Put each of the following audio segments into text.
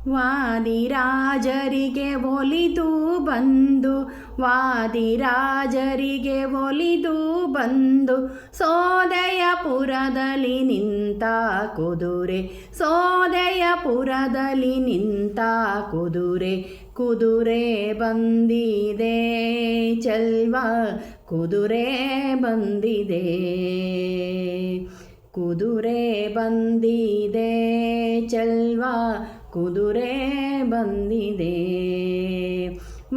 ವಾದಿರಾಜರಿಗೆ ಒಲಿದು ಬಂದು ವಾದಿರಾಜರಿಗೆ ಒಲಿದು ಬಂದು ಸೋದಯಪುರದಲ್ಲಿ ನಿಂತ ಕುದುರೆ ಸೋದಯಪುರದಲ್ಲಿ ನಿಂತ ಕುದುರೆ ಕುದುರೆ ಬಂದಿದೆ ಚೆಲ್ವ ಕುದುರೆ ಬಂದಿದೆ ಕುದುರೆ ಬಂದಿದೆ ಚೆಲ್ವ ಕುದುರೆ ಬಂದಿದೆ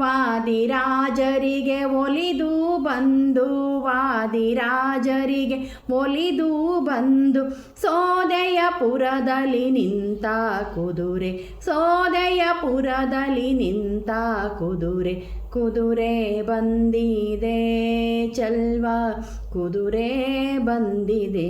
ವಾದಿರಾಜರಿಗೆ ಒಲಿದು ಬಂದು ವಾದಿರಾಜರಿಗೆ ಒಲಿದು ಬಂದು ಸೋದಯಪುರದಲ್ಲಿ ನಿಂತ ಕುದುರೆ ಸೋದಯಪುರದಲ್ಲಿ ನಿಂತ ಕುದುರೆ ಕುದುರೆ ಬಂದಿದೆ ಚೆಲ್ವ ಕುದುರೆ ಬಂದಿದೆ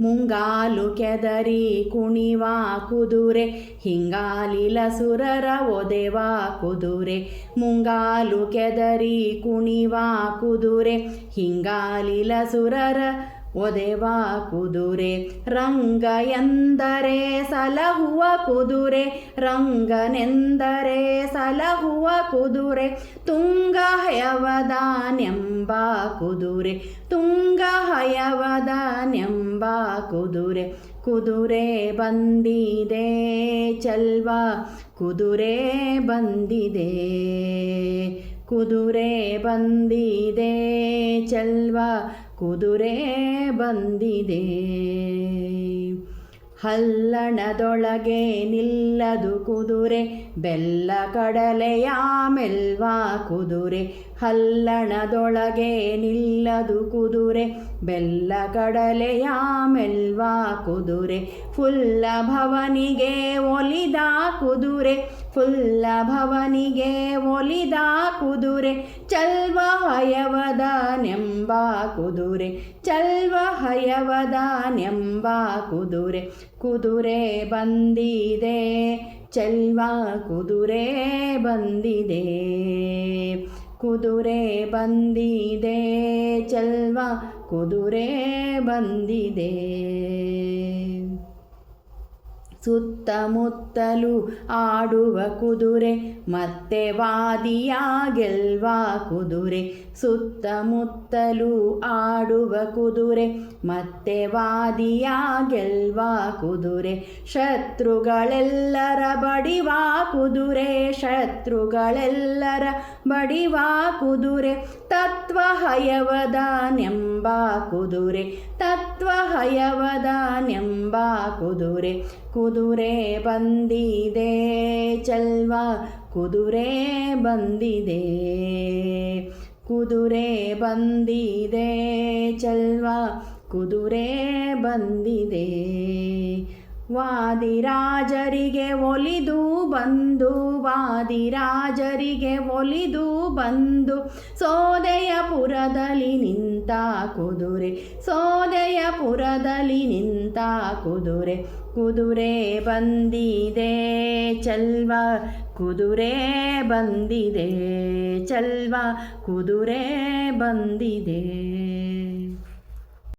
ಮುಂಗಾಲು ಕೆದರಿ ಕುಣಿವ ಕುದುರೆ ಹಿಂಗಾಲಿಲ ಸುರರ ಒದೆವ ಕುದುರೆ ಮುಂಗಾಲು ಕೆದರಿ ಕುಣಿವ ಕುದುರೆ ಹಿಂಗಾಲಿಲ ಸುರರ ಒದೆವ ಕುದುರೆ ರಂಗ ಎಂದರೆ ಸಲಹುವ ಕುದುರೆ ರಂಗನೆಂದರೆ ಸಲಹುವ ಕುದುರೆ ತುಂಗ ಹಯವದಾನೆಂಬ ಕುದುರೆ ತುಂಗ ಹಯವದಾನೆಂಬ ಕುದುರೆ ಕುದುರೆ ಬಂದಿದೆ ಚೆಲ್ವ ಕುದುರೆ ಬಂದಿದೆ ಕುದುರೆ ಬಂದಿದೆ ಚೆಲ್ವ ಕುದುರೆ ಬಂದಿದೆ ಹಲ್ಲಣದೊಳಗೆ ನಿಲ್ಲದು ಕುದುರೆ ಬೆಲ್ಲ ಕಡಲೆಯ ಮೆಲ್ವ ಕುದುರೆ ಹಲ್ಲಣದೊಳಗೆ ನಿಲ್ಲದು ಕುದುರೆ ಬೆಲ್ಲ ಕಡಲೆಯ ಮೆಲ್ವ ಕುದುರೆ ಫುಲ್ಲ ಭವನಿಗೆ ಒಲಿದ ಕುದುರೆ ಫುಲ್ಲ ಭವನಿಗೆ ಒಲಿದ ಕುದುರೆ ಚಲ್ವ ಹಯವದಾನೆಂಬ ಕುದುರೆ ಚಲ್ವ ಹಯವದಾನೆಂಬ ಕುದುರೆ ಕುದುರೆ ಬಂದಿದೆ ಚೆಲ್ವ ಕುದುರೆ ಬಂದಿದೆ ಕುದುರೆ ಬಂದಿದೆ ಚೆಲ್ವ ಕುದುರೆ ಬಂದಿದೆ ಸುತ್ತಮುತ್ತಲು ಆಡುವ ಕುದುರೆ ಮತ್ತೆ ವಾದಿಯ ಗೆಲ್ವ ಕುದುರೆ ಸುತ್ತಮುತ್ತಲು ಆಡುವ ಕುದುರೆ ಮತ್ತೆ ವಾದಿಯ ಗೆಲ್ವ ಕುದುರೆ ಶತ್ರುಗಳೆಲ್ಲರ ಬಡಿವ ಕುದುರೆ ಶತ್ರುಗಳೆಲ್ಲರ ಬಡಿವ ಕುದುರೆ ತತ್ವ ಹಯವದಾನೆಂಬ ಕುದುರೆ ತತ್ವ ಹಯವದಾನೆಂಬ ಕುದುರೆ ಕುದುರೆ ಬಂದಿದೆ ಚೆಲ್ವ ಕುದುರೆ ಬಂದಿದೆ ಕುದುರೆ ಬಂದಿದೆ ಚೆಲ್ವ ಕುದುರೆ ಬಂದಿದೆ ವಾದಿರಾಜರಿಗೆ ಒಲಿದು ಬಂದು ವಾದಿರಾಜರಿಗೆ ಒಲಿದು ಬಂದು ಸೋದಯಪುರದಲ್ಲಿ ನಿಂತ ಕುದುರೆ ಸೋದಯಪುರದಲ್ಲಿ ನಿಂತ ಕುದುರೆ ಕುದುರೆ ಬಂದಿದೆ ಚೆಲ್ವ ಕುದುರೆ ಬಂದಿದೆ ಚೆಲ್ವ ಕುದುರೆ ಬಂದಿದೆ